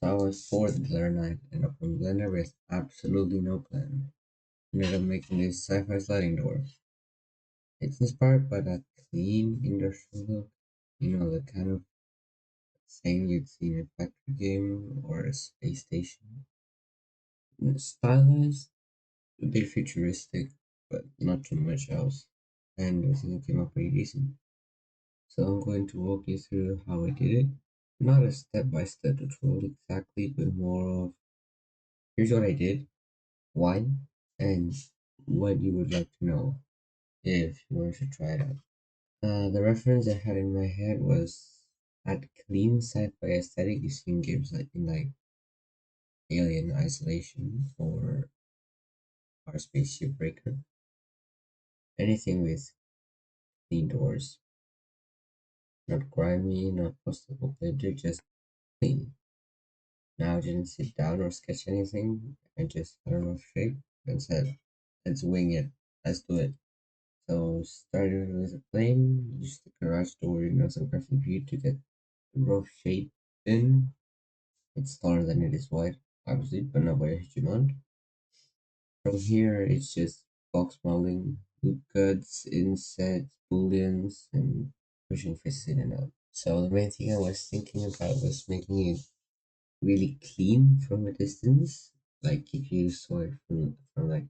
So I was bored the other night and opened Blender with absolutely no plan. Ended up making this sci-fi sliding door. It's inspired by that clean industrial look, the kind of thing you'd see in a factory game or a space station. It's stylized, a bit futuristic, but not too much else. And I think it came out pretty decent. So I'm going to walk you through how I did it. Not a step-by-step tutorial exactly, but more of here's what I did, why, and what you would like to know if you wanted to try it out. The reference I had in my head was that clean sci-fi aesthetic you see in games like Alien Isolation or our Spaceship Breaker. Anything with clean doors, not grimy, not post-apocalyptic, just clean. Now I didn't sit down or sketch anything. I just had a rough shape and said, "Let's wing it. Let's do it." So started with a plane, used the garage door, some graphic view to get the rough shape in. It's taller than it is wide, obviously, but not by a huge amount. From here, it's just box modeling, loop cuts, insets, booleans, and pushing faces in and out. So the main thing I was thinking about was making it really clean from a distance. Like if you saw it from like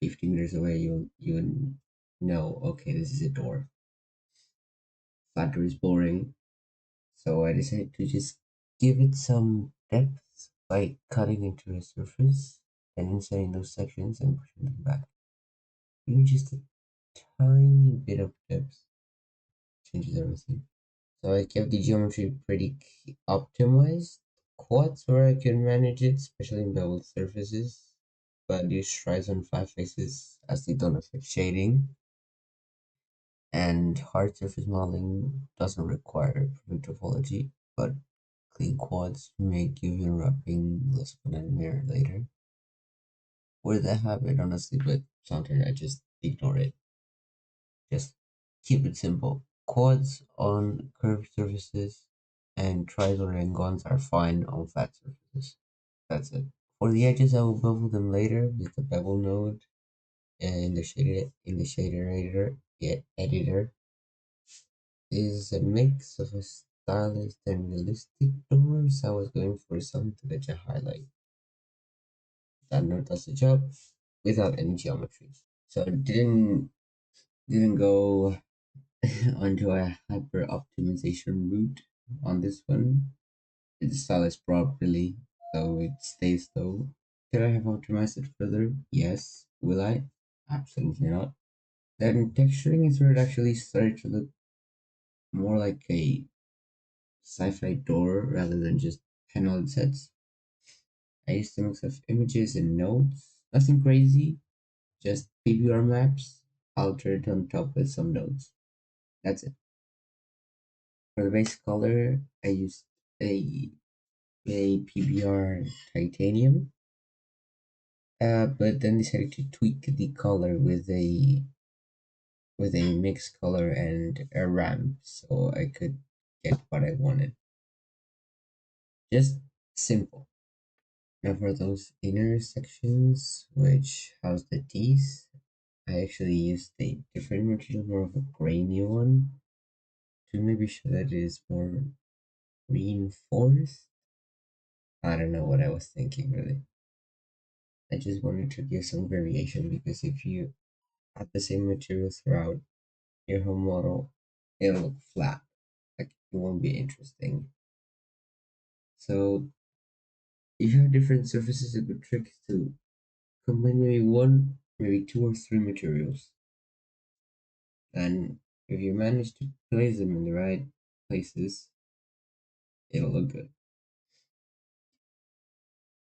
50 meters away, you would know, okay, this is a door. Flat door is boring, so I decided to just give it some depth by cutting into a surface and inserting those sections and pushing them back. Even just a tiny bit of depth changes everything. So I kept the geometry pretty optimized. Quads where I can manage it, especially in beveled surfaces, but use tries on flat faces as they don't affect shading. And hard surface modeling doesn't require perfect topology, but clean quads make even wrapping less of a nightmare later. With a habit, honestly, but sometimes I just ignore it. Just keep it simple. Quads on curved surfaces and tries or hexagons are fine on flat surfaces. That's it. For the edges, I will bevel them later with the bevel node and the shader editor is a mix of a stylized and realistic door, so I was going for something to let you highlight. That node does the job without any geometry. So didn't go onto a hyper optimization route on this one. It's stylized properly, so it stays low. Could I have optimized it further? Yes. Will I? Absolutely not. Then texturing is where it actually started to look more like a sci-fi door rather than just panel sets. I used a mix of images and nodes. Nothing crazy, just PBR maps altered on top with some nodes. That's it. For the base color, I used a, a PBR titanium, but then decided to tweak the color with a mixed color and a ramp so I could get what I wanted. Just simple. Now for those inner sections which house the teeth, I actually used a different material, more of a grainy one, to maybe show that it is more reinforced. I don't know what I was thinking really. I just wanted to give some variation because if you add the same material throughout your whole model, it'll look flat. Like it won't be interesting. So if you have different surfaces, a good trick is to combine maybe one, maybe two or three materials. And if you manage to place them in the right places, it'll look good.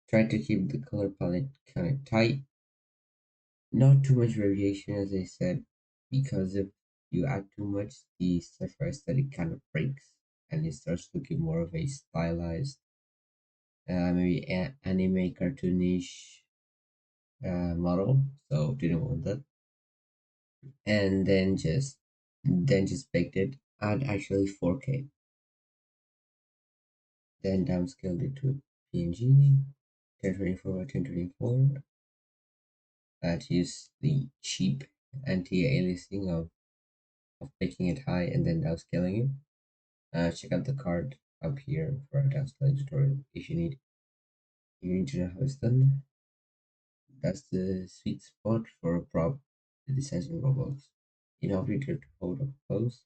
Try to keep the color palette kind of tight, not too much variation, as I said, because if you add too much, the sci-fi aesthetic kind of breaks and it starts looking more of a stylized, maybe anime cartoonish model. So didn't want that. And then just baked it at actually 4K, then downscaled it to PNG 1024 by 1024. That use the cheap anti-aliasing of making it high and then downscaling it. Check out the card up here for a downscaling tutorial if you need. You need to know how it's done. That's the sweet spot for a prop the size of Roblox. Enough to hold up close,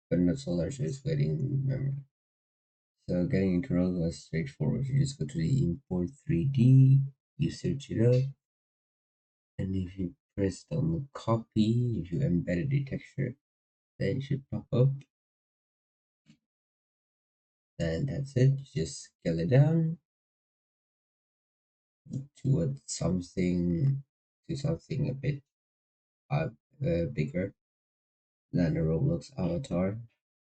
but not so large that it's waiting memory. So getting into Roblox is straightforward. You just go to the import 3D, you search it up, and if you press on copy, if you embedded the texture, then it should pop up. And that's it. Just scale it down to something a bit uh, bigger than the Roblox avatar.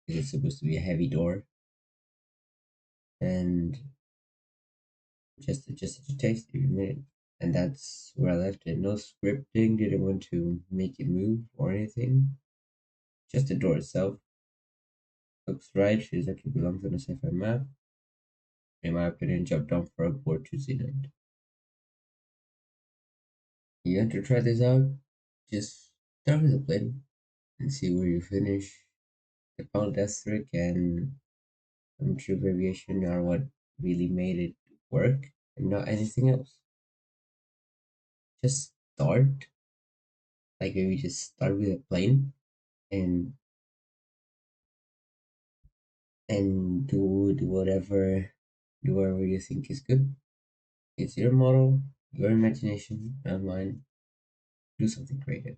It's supposed to be a heavy door, and just to taste every minute. And that's where I left it. No scripting. Didn't want to make it move or anything. Just the door itself looks right. Feels like it belongs on a sci-fi map. In my opinion, jumped on for a board Tuesday night. You want to try this out? Just start with a plane and see where you finish. The pound death trick and true variation are what really made it work, and not anything else. Just start, like maybe just start with a plane and do whatever you think is good. It's your model, your imagination, not mine. Do something creative.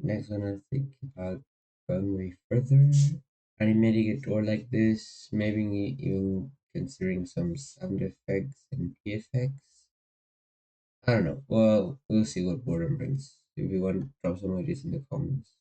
Next one, I think about going way further, animating a door like this, maybe even considering some sound effects and PFX. I don't know. Well, we'll see what Boredom brings. If you want, drop some ideas in the comments.